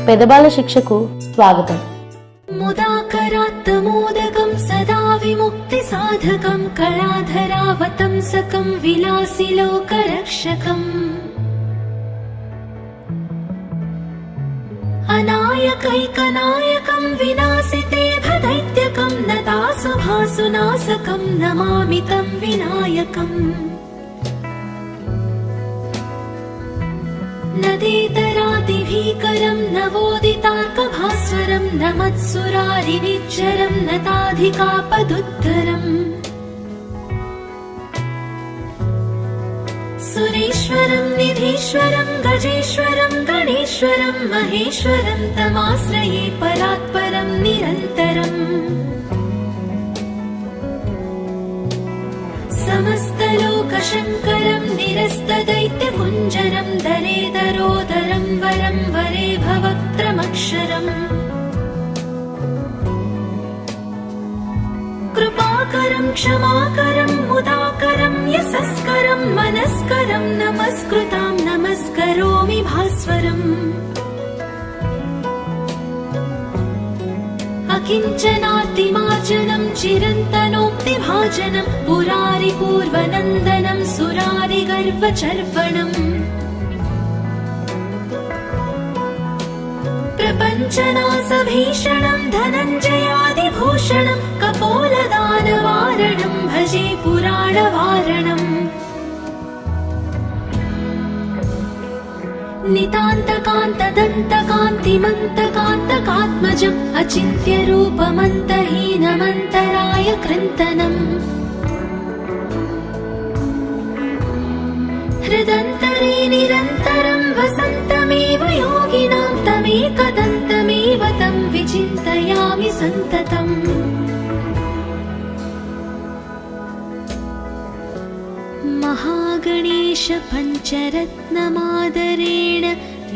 పెదబాల శిక్షకు స్వాగతం. मुदाकरात्तमोदकं सदा विमुक्तिसाधकं कलाधरावतंसकं विलासिलोकरक्षकम् अनायकैकनायकं विनाशिते भदैत्यकं नतासुभासुनाशकं नमामि तं विनायकम् नदेतरादिभीकरं नवोदितार्कभास्वरं नमत्सुरारिनिच्चरं नताधिकापदुद्धरम् सुरेश्वरं निधीश्वरं गजेश्वरं गणेश्वरं महेश्वरं तमाश्रये परात्परं निरन्तरम् समस्तलोकशङ्करं निरस्तदैत्यकुञ्जरं दरेदरोदरं वरं वरे भवक्त्रमक्षरम् कृपाकरं क्षमाकरं मुदाकरं यशस्करं मनस्करं नमस्कृतां नमस्करोमि भास्वरम् अकिञ्चनार्तिमार्जनं चिरन्तनोक्तिभाजनं पुरारिपूर्वनन्दनं सुरारिगर्वचर्वणम् प्रपञ्चनासभीषणं धनञ्जयादिभूषणं कपोलदानवारणं भजे पुराणवारणम् नितान्तकान्तदन्तकान्तिमन्तकान्तकात्मजम् अचिन्त्यरूपमन्तहीनमन्तराय कृन्तनम् हृदन्तरे निरन्तरं वसन्तमेव योगिनां तमेकदन्तमेव तं विचिन्तयामि सन्ततम् महागणेश पञ्चरत्नमादरेण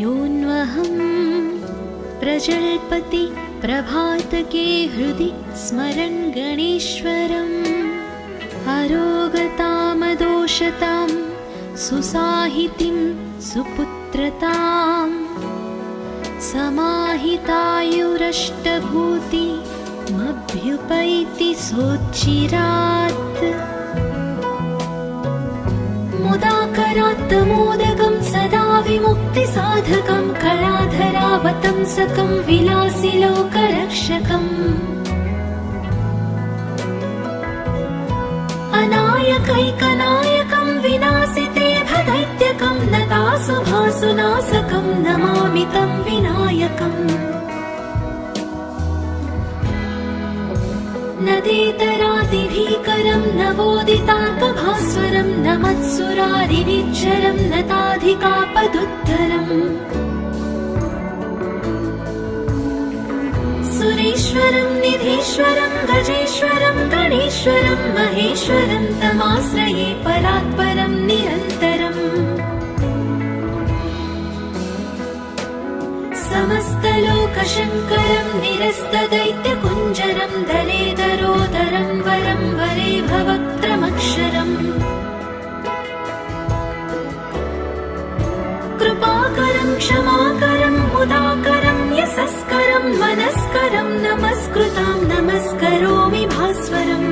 योऽन्वहं प्रजल्पति प्रभातके हृदि स्मरन् गणेश्वरम् अरोगतामदोषतां सुसाहितिं सुपुत्रतां समाहितायुरष्टभूतिमभ्युपैति सोच्चिरात् मुदाकरात्तमोदकं सदा विमुक्तिसाधकं कलाधरावतंसकं विलासिलोकरक्षकम् अनायकैकनायकं विनाशिते भदैत्यकं नतासुभासुनाशकं नमामि तं विनायकम् नदेतरादिभीकरं नवोदितार्कभास्वरं नमत्सुरारिनिच्चरं नताधिकापदुद्धरम् सुरेश्वरं निधीश्वरं गजेश्वरं गणेश्वरं महेश्वरं तमाश्रये परात्परं निरन्तरम् समस्तलोकशङ्करं निरस्तदैत्यकुञ्जरं दलेदरोदरं वरं वरे भवक्त्रमक्षरम् कृपाकरं क्षमाकरं मुदाकरं यशस्करं मनस्करं नमस्कृतां नमस्करोमि भास्वरम्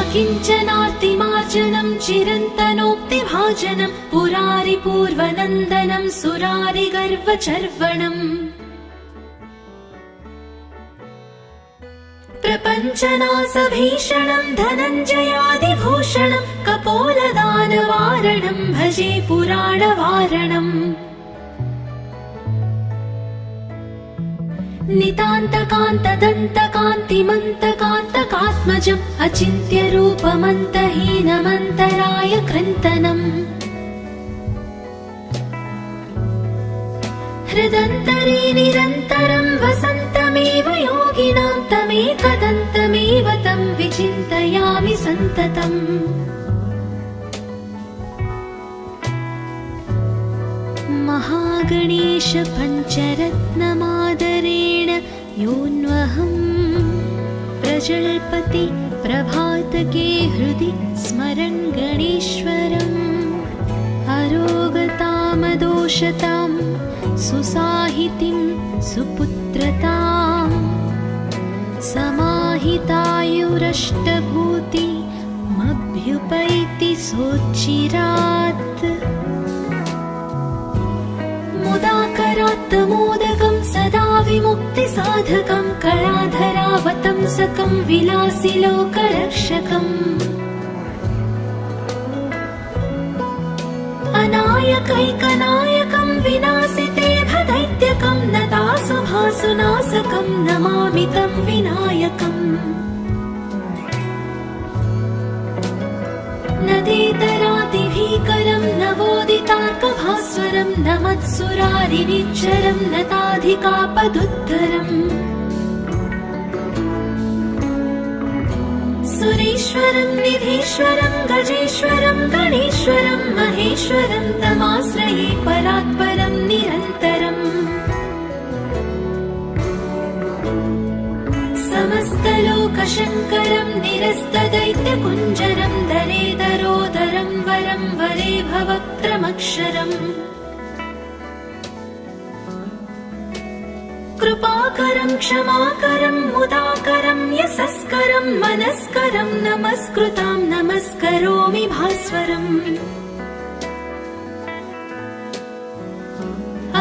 अकिञ्चनार्तिमार्जनं चिरन्तनोक्तिभाजनं पुरारिपूर्वनन्दनं सुरारिगर्वचर्वणम् प्रपञ्चनासभीषणं धनञ्जयादिभूषणं कपोलदानवारणं भजे पुराणवारणम् नितान्तकान्तदन्तकान्तिमन्तकान्तकात्मजम् अचिन्त्यरूपमन्तहीनमन्तराय कृन्तनम् हृदन्तरे निरन्तरं वसन्तमेव योगिनां तमेकदन्तमेव तं विचिन्तयामि सन्ततम् महागणेश पञ्चरत्नमादरेण योऽन्वहं प्रजल्पति प्रभातके हृदि स्मरन् गणेश्वरम् अरोगताम कृपाकरक्षमाकरमुदाकरमुदाकरमदोषतां सुसाहितिं सुपुत्रताम् समाहितायुरष्टभूतिमभ्युपैति सोच्चिरात् मुदाकरात् मोदकं सदा विमुक्तिसाधकं कलाधरावतंसकं विलासिलोकरक्षकम् अनायकैकनायकं विनाशिते भदैत्यकं नतासुभासुनाशकं नमामि तं विनायकम् नदेतरातिभीकरं नवोदितार्कभास्वरं नमत्सुरारिनिच्चरं नताधिकापदुद्धरम् सुरेश्वरं निधीश्वरं गजेश्वरं गणेश्वरं महेश्वरं तमाश्रये परात्परं निरन्तरम् समस्तलोकशङ्करं निरस्तदैत्यकुञ्जरं दरेदरोदरं वरं वरे भवक्त्रमक्षरम् कृपाकरं क्षमाकरं मुदाकरं यशस्करं मनस्करं नमस्कृतां नमस्करोमि भास्वरम्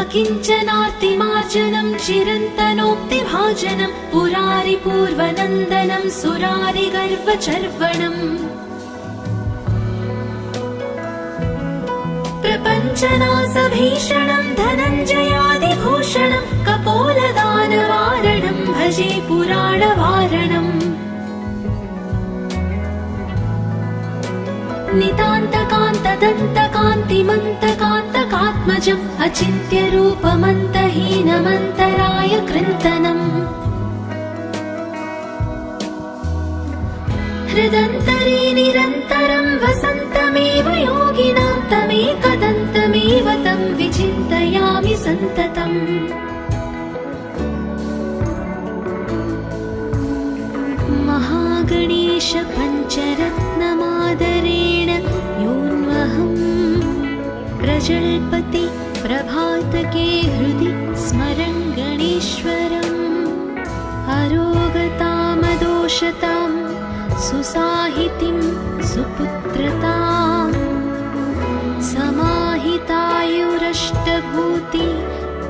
अकिञ्चनार्तिमार्जनं चिरन्तनोक्तिभाजनं पुरारिपूर्वनन्दनं सुरारिगर्वचर्वणम् प्रपञ्चनासभीषणं धनञ्जयादिभूषणं कपोलदानवारणं भजे पुराणवारणम् नितान्तकान्तदन्तकान्तिमन्तकान्तकात्मजम् अचिन्त्यरूपमन्तहीनमन्तराय कृन्तनम् हृदन्तरे निरन्तरं वसन्तमेव योगिनां तमेकदन्तमेव तं विचिन्तयामि सन्ततम् महागणेश पञ्चरत्नमादरेण योऽन्वहम् प्रजल्पति प्रभातके हृदि स्मरन् गणेश्वरम् अरोगतामदोषतां सुसाहितिं सुपुत्रताम्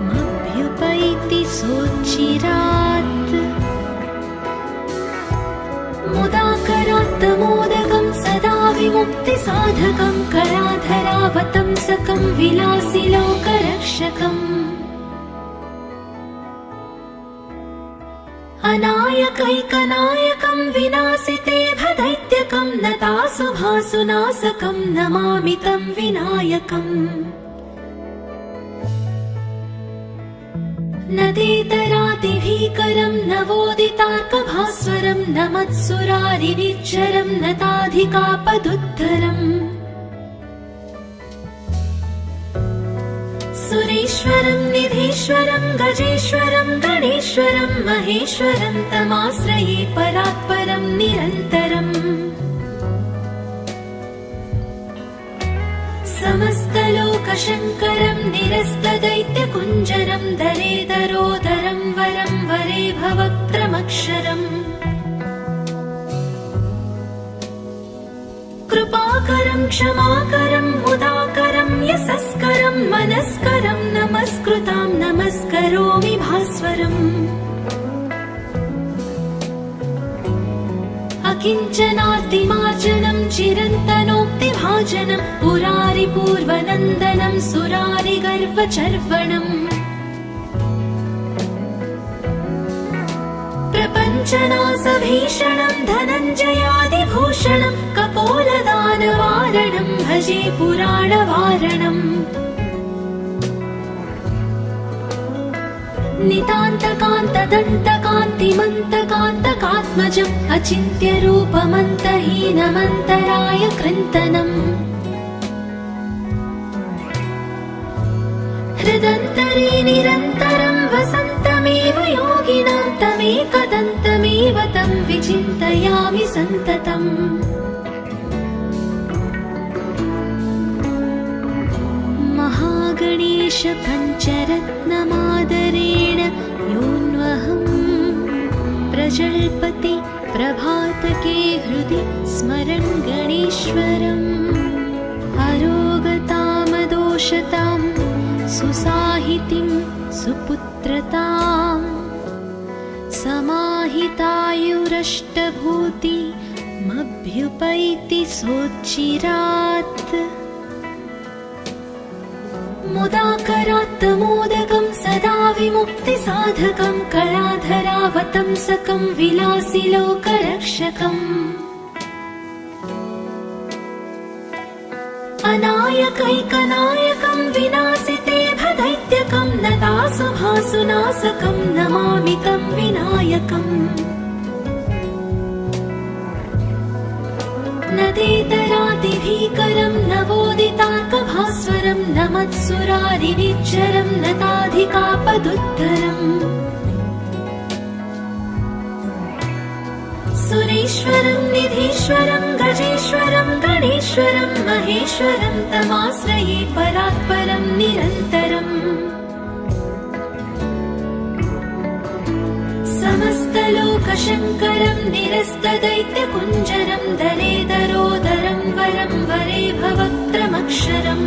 समाहितायुरष्टभूतिमभ्युपैति सोच्चिरात् मुदाकरात् मोदकं सदा विमुक्तिसाधकं कलाधरावतंसकं विलासिलोकरक्षकम् अनायकैकनायकं विनाशिते भदैत्यकं नतासुभासुनाशकं नमामि तं विनायकम् नदेतरातिभीकरं नवोदितार्कभास्वरं नमत्सुरारिनिच्चरं नताधिकापदुद्धरम् सुरेश्वरं निधीश्वरं गजेश्वरं गणेश्वरं महेश्वरं तमाश्रये परात्परं निरन्तरम् समस्तलोकशङ्करं निरस्तदैत्यकुञ्जरं दरेदरोदरं वरं वरे भवक्त्रमक्षरम् कृपाकरं क्षमाकरं मुदाकरं यशस्करं मनस्करं नमस्कृतां नमस्करोमि भास्वरम् अकिञ्चनार्तिमार्जनं चिरन्तनोक्तिभाजनं पुरारिपूर्वनन्दनं सुरारिगर्वचर्वणम् प्रपञ्चनासभीषणं धनञ्जयादिभूषणं कपोलदानवारणं भजे पुराणवारणम् नितान्तकान्तदन्तकान्तिमन्तकान्तकात्मजम् अचिन्त्यरूपमन्तहीनमन्तराय कृन्तनम् हृदन्तरे निरन्तरं वसन्तमेव योगिनां तमेकदन्तमेव तं विचिन्तयामि सन्ततम् महागणेश पञ्चरत्नमादरेण योऽन्वहम् प्रजल्पति प्रभातके हृदि स्मरन् गणेश्वरम् अरोगतामदोषतां सुसाहितिं सुपुत्रताम् समाहितायुरष्टभूतिमभ्युपैति सोच्चिरात् मुदाकरात् मोदकं सदा विमुक्तिसाधकं कलाधरावतंसकं विलासिलोकरक्षकम् अनायकैकनायकं विनाशिते भदैत्यकं नतासुभासुनाशकं नमामि तं विनायकम् नदेतरादिभीकरं नवोदितार्कभास्वरं नमत्सुरारिनिच्चरं नताधिकापदुद्धरम् सुरेश्वरं निधीश्वरं गजेश्वरं गणेश्वरं महेश्वरं तमाश्रये परात्परं निरन्तरम् समस्तलोकशङ्करं निरस्तदैत्यकुञ्जरं दरेदरोदरं वरं वरे भवक्त्रमक्षरम्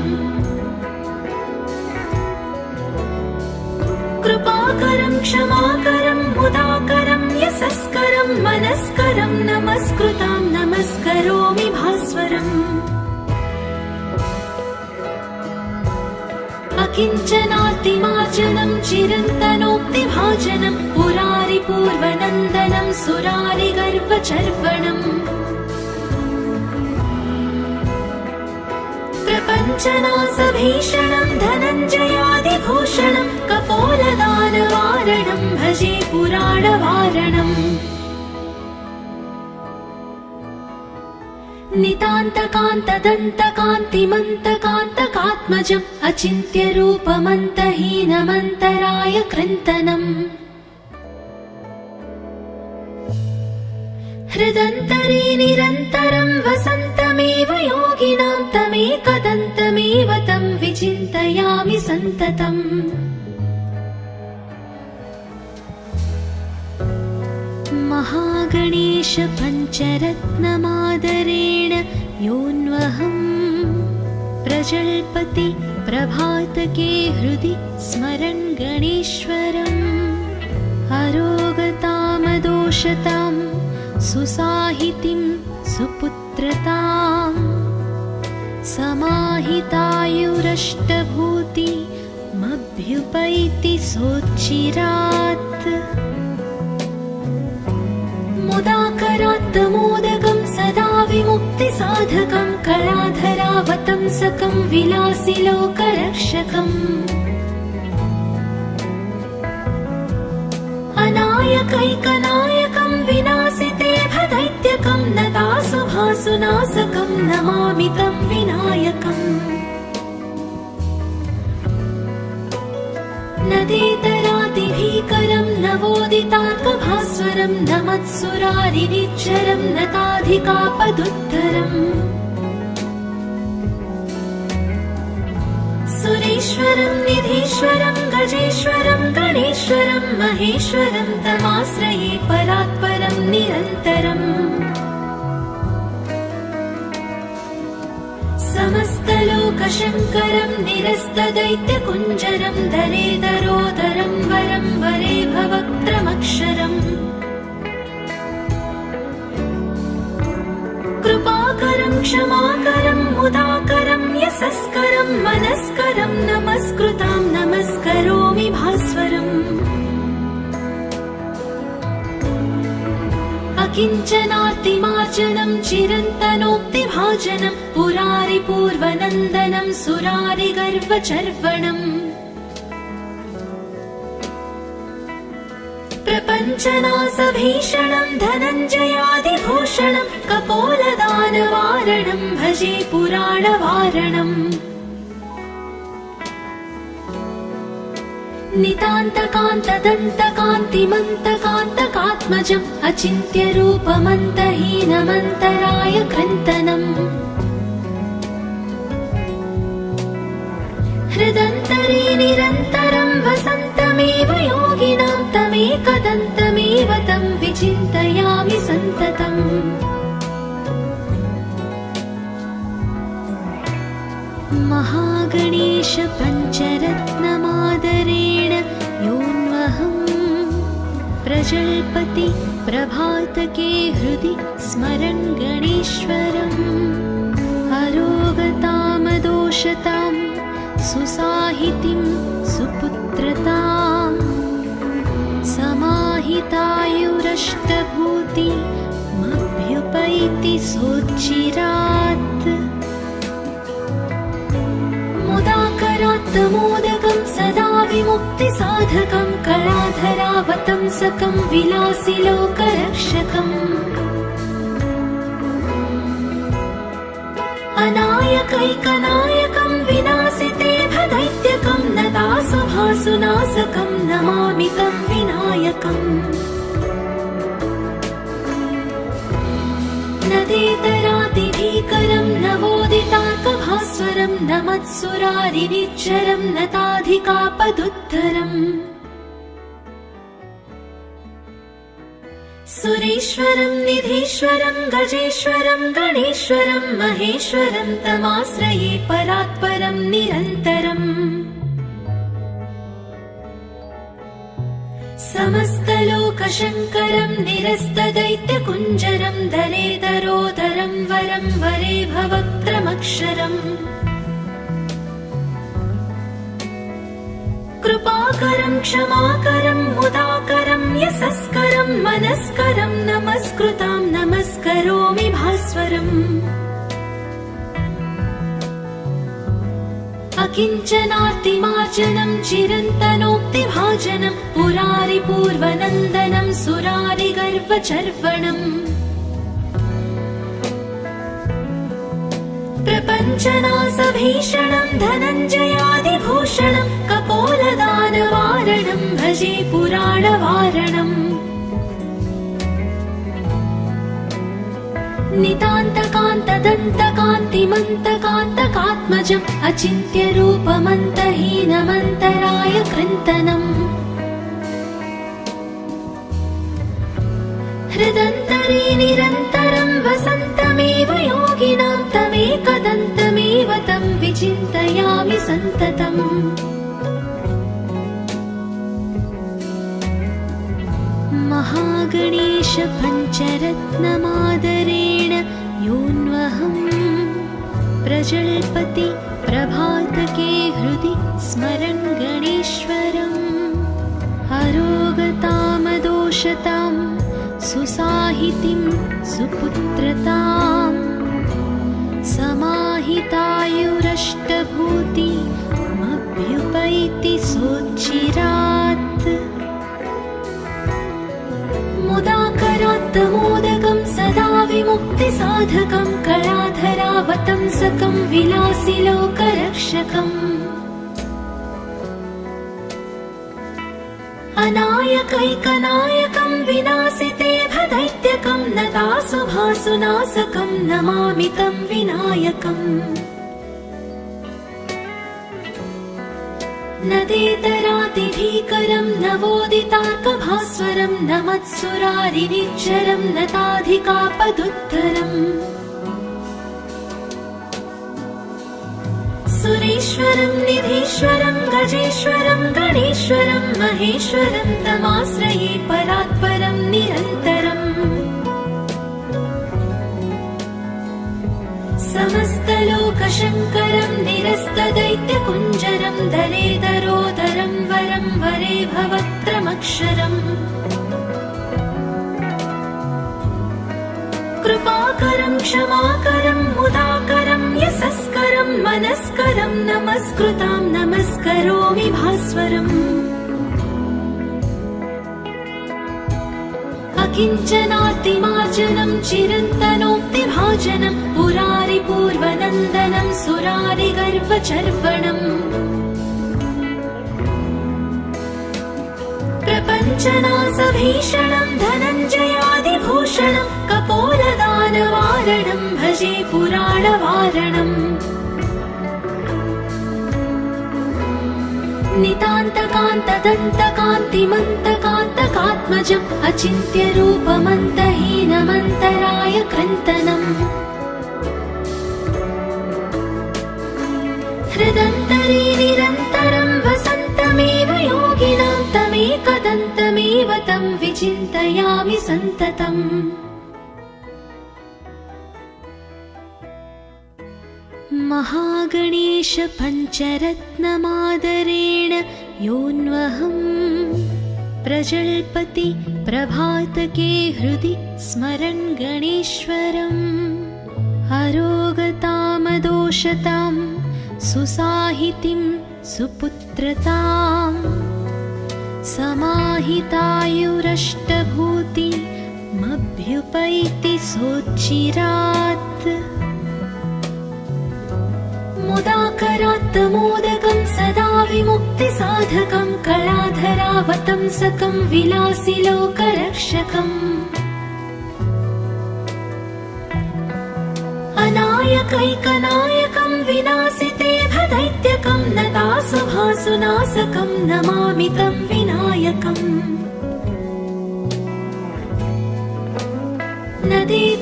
कृपाकरं क्षमाकरं मुदाकरं यशस्करं मनस्करं नमस्कृतां नमस्करोमि भास्वरम् अकिञ्चनार्तिमार्जनं चिरन्तनोक्तिभाजनं पुरारिपूर्वनन्दनं सुरारिगर्वचर्वणम् प्रपञ्चनासभीषणं धनञ्जयादिभूषणं कपोलदानवारणं भजे पुराणवारणम् नितान्तकान्तदन्तकान्तिमन्तकान्तकात्मजम् अचिन्त्यरूपमन्तहीनमन्तराय कृन्तनम् हृदन्तरे निरन्तरं वसन्तमेव योगिनां तमेकदन्तमेव तं विचिन्तयामि सन्ततम् महागणेश पञ्चरत्नमादरेण योऽन्वहम् प्रजल्पति प्रभातके हृदि स्मरन् गणेश्वरम् अरोगतामदोषतां सुसाहितिं सुपुत्रताम् समाहितायुरष्टभूतिमभ्युपैति सोच्चिरात् मुदाकरात् मोदकं सदा विमुक्तिसाधकं कलाधरावतंसकं विलासिलोकरक्षकम् अनायकैकनायकं विनाशिते भदैत्यकं नतासुभासुनाशकं नमामि तं विनायकम् नदेतरादिभीकरं नवोदितार्कभास्वरं नमत्सुरारिनिच्चरं नताधिकापदुद्धरम् सुरेश्वरं निधीश्वरं गजेश्वरं गणेश्वरं महेश्वरं तमाश्रये परात्परं निरन्तरम् समस्तलोकशङ्करं निरस्तदैत्यकुञ्जरं दरेदरोदरं वरं वरे भवक्त्रमक्षरम् कृपाकरं क्षमाकरं मुदाकरं यशस्करं मनस्करं नमस्कृतां नमस्करोमि भास्वरम् अकिञ्चनार्तिमार्जनं चिरन्तनोक्तिभाजनं पुरारिपूर्वनन्दनं सुरारिगर्वचर्वणम् प्रपञ्चनासभीषणं धनञ्जयादिभूषणं कपोलदानवारणं भजे पुराणवारणम् नितान्तकान्तदन्तकान्तिमन्तकान्तकात्मजम् अचिन्त्यरूपमन्तहीनमन्तराय कृन्तनम् हृदन्तरे निरन्तरं वसन्तमेव योगिनां तमेकदन्तमेव तं विचिन्तयामि सन्ततम्। महागणेश पञ्चरत्नमादरेण योऽन्वहम् प्रजल्पति प्रभातके हृदि स्मरन् गणेश्वरम्। अरोगतामदोषतां सुसाहितिं सुपुत्रताम् समाहितायुरष्टभूतिमभ्युपैति सोच्चिरात्। मुदाकरात्तमोदकं सदा विमुक्तिसाधकं कलाधरावतंसकं विलासिलोकरक्षकम्। अनायकैकनायकं विनाशिते भदैत्यकं नतासुभासुनाशकं नमामि तं विनायकम्। नदेतरातिभीकरं नवोदितार्कभास्वरं नमत्सुरारिनिच्चरं नताधिकापदुद्धरम्। सुरेश्वरं निधीश्वरं गजेश्वरं गणेश्वरं महेश्वरं तमाश्रये परात्परं निरन्तरम्। समस्तलोकशङ्करं निरस्तदैत्यकुञ्जरं दलेदरोदरं वरं वरे भवक्त्रमक्षरम्। कृपाकरं क्षमाकरं मुदाकरं यशस्करं मनस्करं नमस्कृतां नमस्करोमि भास्वरम्। अकिञ्चनार्तिमार्जनं चिरन्तनोक्तिभाजनं पुरारिपूर्वनन्दनं सुरारिगर्वचर्वणम्। प्रपञ्चनाशभीषणं धनञ्जयादिभूषणं कपोलदानवारणं भजे पुराणवारणम्। नितान्तकान्तदन्तकान्तिमन्तकान्तकात्मजम् अचिन्त्यरूपमन्तहीनमन्तराय कृन्तनम्। हृदन्तरे निरन्तरं वसन्तमेव योगिनां तमेकदन्तमेव तं विचिन्तयामि सन्ततम्। महागणेश पञ्चरत्नमादरेण योऽन्वहम् प्रजल्पति प्रभातके हृदि स्मरन् गणेश्वरम्। अरोगतामदोषतां सुसाहितिं सुपुत्रताम् समाहितायुरष्टभूतिमभ्युपैति सोच्चिरात्। मुदाकरात्तमोदकं सदा विमुक्तिसाधकं कलाधरावतंसकं विलासिलोकरक्षकम्। अनायकैकनायकं विनाशिते भदैत्यकं नतासुभासुनाशकं नमामि तं विनायकम्। नदेतरातिभीकरं नवोदितार्कभास्वरं नमत्सुरारिनिच्चरं नताधिकापदुद्धरम्। सुरेश्वरं निधीश्वरं गजेश्वरं गणेश्वरं महेश्वरं तमाश्रये परात्परं निरन्तरम्। समस्तलोकशङ्करं निरस्तदैत्यकुञ्जरं दलेदरोदरं वरं वरे भवक्त्रमक्षरम्। कृपाकरं क्षमाकरं मुदाकरं यशस्करं मनस्करं नमस्कृतां नमस्करोमि भास्वरम्। अकिञ्चनार्तिमार्जनं चिरन्तनोक्तिभाजनं पुरारिपूर्वनन्दनं सुरारिगर्वचर्वणम्। प्रपञ्चनाशभीषणं धनञ्जयादिभूषणं कपोलदानवारणं भजे पुराणवारणम्। नितान्तकान्तदन्तकान्तिमन्तकान्तकात्मजम् अचिन्त्यरूपमन्तहीनमन्तराय कृन्तनम् हृदन्तरे निरन्तरं वसन्तमेव योगिनां तमेकदन्तमेव तं विचिन्तयामि सन्ततम् महागणेश पञ्चरत्नमादरेण योऽन्वहम् प्रजल्पति प्रभातके हृदि स्मरन् गणेश्वरम् अरोगतामदोषतां सुसाहितिं सुपुत्रताम् समाहितायुरष्टभूतिमभ्युपैति सोच्चिरात् मुदाकरात् मोदकं सदा विमुक्तिसाधकं कलाधरावतंसकं विलासिलोकरक्षकम् अनायकैकनायकं विनाशिते भदैत्यकं नतासुभासुनाशकं नमामि तं विनायकम्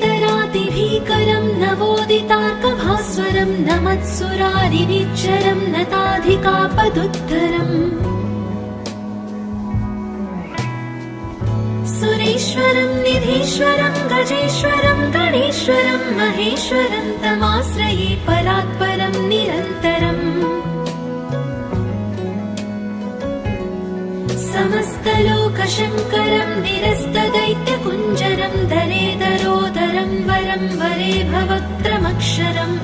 नदेतरातिभीकरं नवोदितार्कभास्वरं नमत्सुरारिनिच्चरं नताधिकापदुद्धरम् सुरेश्वरं निधीश्वरं गजेश्वरं गणेश्वरं महेश्वरं तमाश्रये परात्परं निरन्तरम् समस्तलोकशङ्करं निरस्तदैत्यकुञ्जरं दरेदरोदरं वरं वरे भवक्त्रमक्षरम्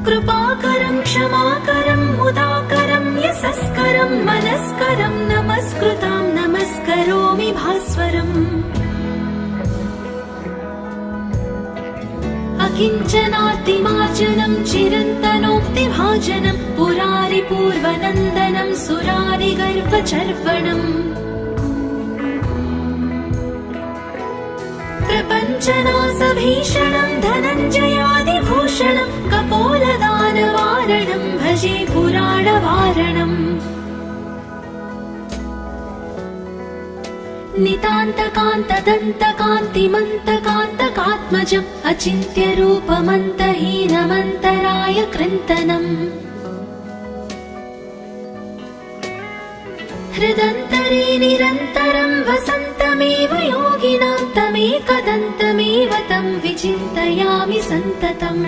कृपाकरं क्षमाकरं मुदाकरं यशस्करं मनस्करं नमस्कृतां नमस्करोमि भास्वरम् अकिञ्चनार्तिमार्जनं चिरन्तनोक्तिभाजनं पुरारिपूर्वनन्दनं सुरारिगर्वचर्वणम् प्रपञ्चनाशभीषणं धनञ्जयादिभूषणं कपोलदानवारणं भजे पुराणवारणम् नितान्तकान्तदन्तकान्तिमन्तकान्तकात्मजम् अचिन्त्यरूपमन्तहीनमन्तराय कृन्तनम् हृदन्तरे निरन्तरं वसन्तमेव योगिनां तमेकदन्तमेव तं विचिन्तयामि सन्ततम्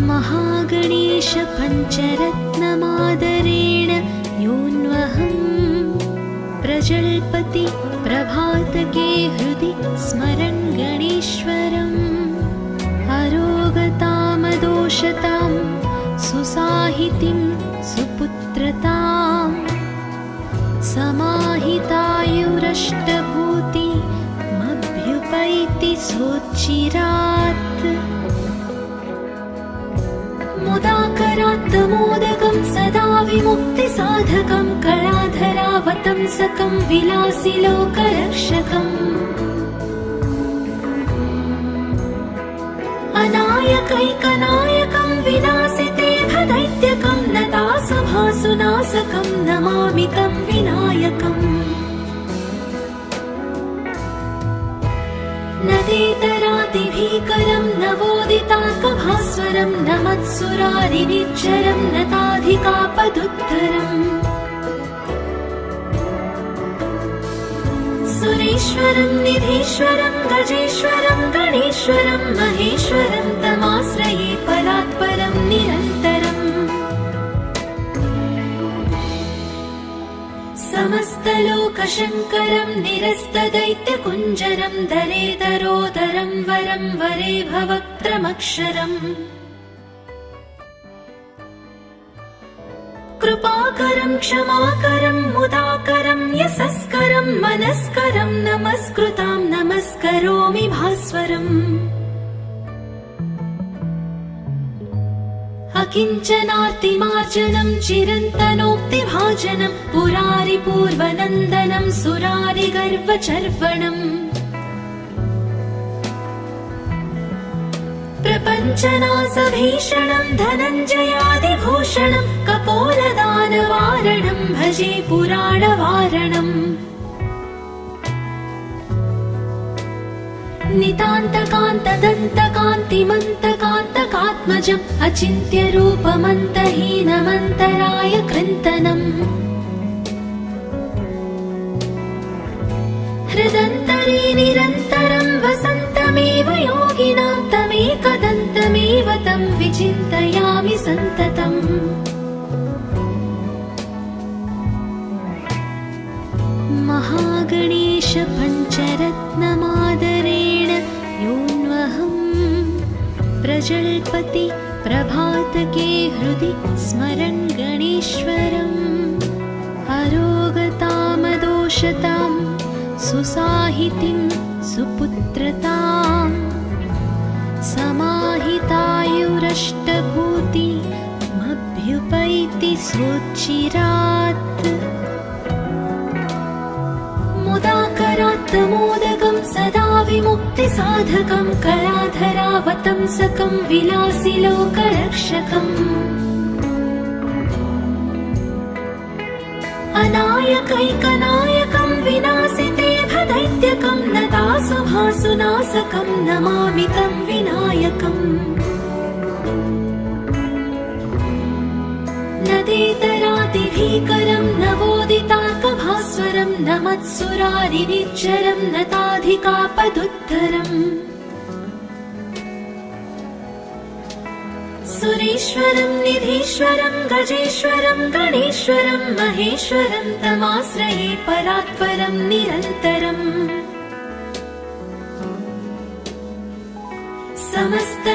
महागणेश पञ्चरत्नमादरेण योऽन्वहम् प्रजल्पति प्रभातके हृदि स्मरन् गणेश्वरम् अरोगतामदोषतां सुसाहितिं सुपुत्रताम् समाहितायुरष्टभूतिमभ्युपैति सोच्चिरात् मुदाकरात् मोदकं सदा विमुक्तिसाधकं कलाधरावतंसकं विलासिलोकरक्षकम् अनायकैकनायकं विनाशिते भदैत्यकं नतासुभासुनाशकं नमामि तं विनायकम् नदेतरातिभीकरं नवोदितार्कभास्वरं नमत्सुरारिनिच्चरं नताधिकापदुद्धरम् सुरेश्वरं निधीश्वरं गजेश्वरं गणेश्वरं महेश्वरं तमाश्रये परात्परं निरन्तरम् समस्तलोकशङ्करं निरस्तदैत्यकुञ्जरं दरेदरोदरं वरं वरे भवक्त्रमक्षरम् कृपाकरं क्षमाकरं मुदाकरं यशस्करं मनस्करं नमस्कृतां नमस्करोमि भास्वरम् अकिञ्चनार्तिमार्जनं चिरन्तनोक्तिभाजनं पुरारिपूर्वनन्दनं सुरारिगर्वचर्वणम् प्रपञ्चनासभीषणं धनञ्जयादिभूषणं कपोलदानवारणं भजे पुराणवारणम् नितान्तकान्तदन्तकान्तिमन्तकान्तकात्मजम् अचिन्त्यरूपमन्तहीनमन्तराय कृन्तनम् हृदन्तरे निरन्तरं वसन्तमेव योगिनां तमेकदन्तमेव तं विचिन्तयामि सन्ततम् महागणेश पञ्चरत्नमादरेण योऽन्वहं प्रजल्पति प्रभातके हृदि स्मरन् गणेश्वरम् अरोगतामदोषतां सुसाहितिं सुपुत्रतां समाहितायुरष्टभूतिमभ्युपैति सोच्चिरात् मुदाकरात् मोदकं सदा विमुक्तिसाधकं कलाधरावतंसकं विलासिलोकरक्षकम् अनायकैकनायकं विनाशिते भदैत्यकं नतासुभासुनाशकं नमामि तं विनायकम् नदेतरातिभीकरं नवोदितार्कभास्वरं नमत्सुरारिनिच्चरं नताधिकापदुद्धरम् सुरेश्वरं निधीश्वरं गजेश्वरं गणेश्वरं महेश्वरं तमाश्रये परात्परं निरन्तरम्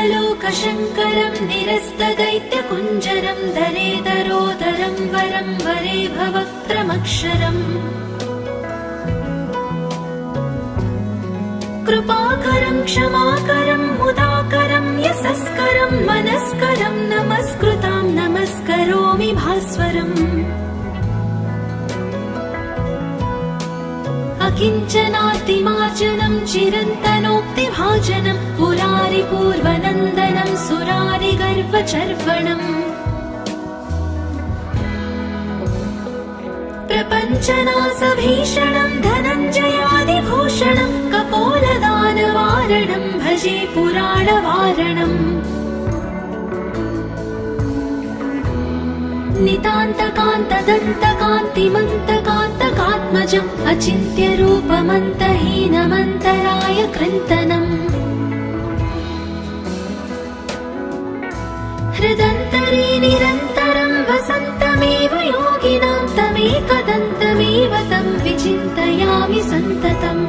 समस्तलोकशङ्करं निरस्तदैत्यकुञ्जरं दरेदरोदरं वरं वरे भवक्त्रमक्षरम् कृपाकरं क्षमाकरं मुदाकरं यशस्करं मनस्करं नमस्कृतां नमस्करोमि भास्वरम् अकिञ्चनातिमार्जनं चिरन्तनोक्तिभाजनं पुरारिपूर्वनन्दनं सुरारिगर्वचर्वणम् प्रपञ्चनासभीषणं धनञ्जयादिभूषणं कपोलदानवारणं भजे पुराणवारणम् नितान्तकान्तदन्तकान्तिमन्तकान्तकात्मजम् अचिन्त्यरूपमन्तहीनमन्तराय कृन्तनम् हृदन्तरे निरन्तरं वसन्तमेव योगिनां तमेकदन्तमेव तं विचिन्तयामि सन्ततम्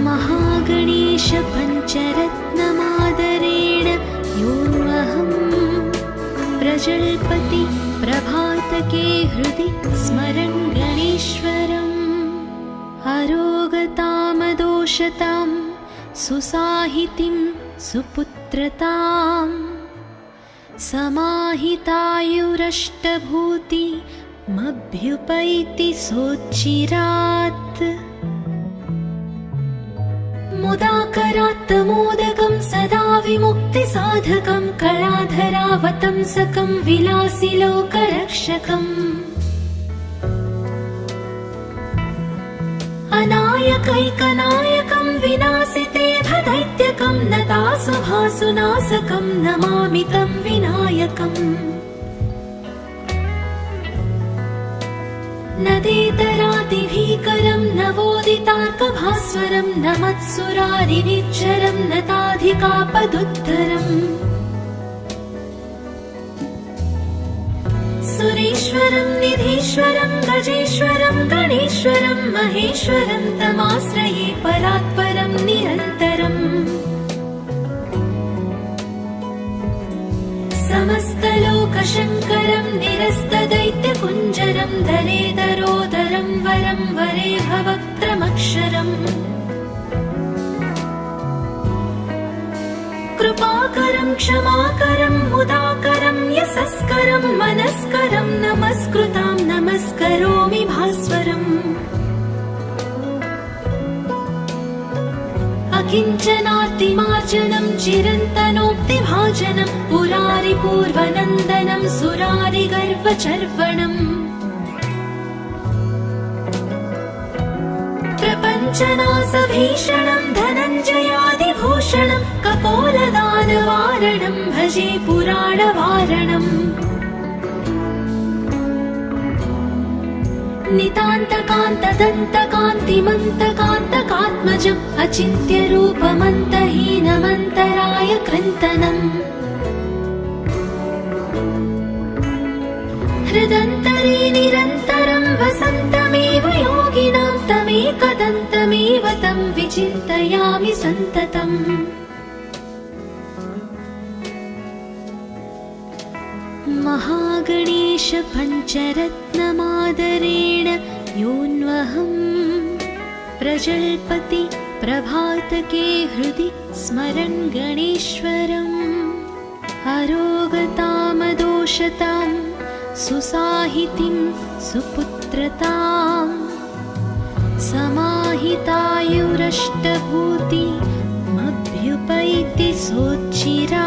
महागणेश पञ्चरत्नमादरेण योऽन्वहं प्रजल्पति प्रभातके हृदि स्मरन् गणेश्वरम् अरोगतामदोषतां सुसाहितिं सुपुत्रतां समाहितायुरष्टभूतिमभ्युपैति सोच्चिरात् मुदाकरात् मोदकं सदा विमुक्तिसाधकं कलाधरावतंसकं विलासिलोकरक्षकम् अनायकैकनायकं विनाशिते भदैत्यकं नतासुभासुनाशकं नमामि तं विनायकम् नदेतरातिभीकरं नवोदितार्कभास्वरं नमत्सुरारिनिच्चरं नताधिकापदुद्धरम् सुरेश्वरं निधीश्वरं गजेश्वरं गणेश्वरं महेश्वरं तमाश्रये परात्परं निरन्तरम् समस्तलोकशङ्करं निरस्तदैत्यकुञ्जरं दरेदरोदरं वरं वरे भवक्त्रमक्षरम् कृपाकरं क्षमाकरं मुदाकरं यशस्करं मनस्करं नमस्कृतां नमस्करोमि भास्वरम् किञ्चनार्तिमार्जनं चिरन्तनोक्तिभाजनं पुरारिपूर्वनन्दनं सुरारिगर्वचर्वणम् प्रपञ्चनासभीषणं धनञ्जयादिभूषणं कपोलदानवारणं भजे पुराणवारणम् नितान्तकान्तदन्तकान्तिमन्तकान्तकात्मजम् अचिन्त्यरूपमन्तहीनमन्तराय कृन्तनम् हृदन्तरे निरन्तरं वसन्तमेव योगिनां तमेकदन्तमेव तं विचिन्तयामि सन्ततम् महागणेश पञ्चरत्नमादरेण योऽन्वहं प्रजल्पति प्रभातके हृदि स्मरन् गणेश्वरम् अरोगतामदोषतां सुसाहितिं सुपुत्रतां समाहितायुरष्टभूतिमभ्युपैति सोच्चिरा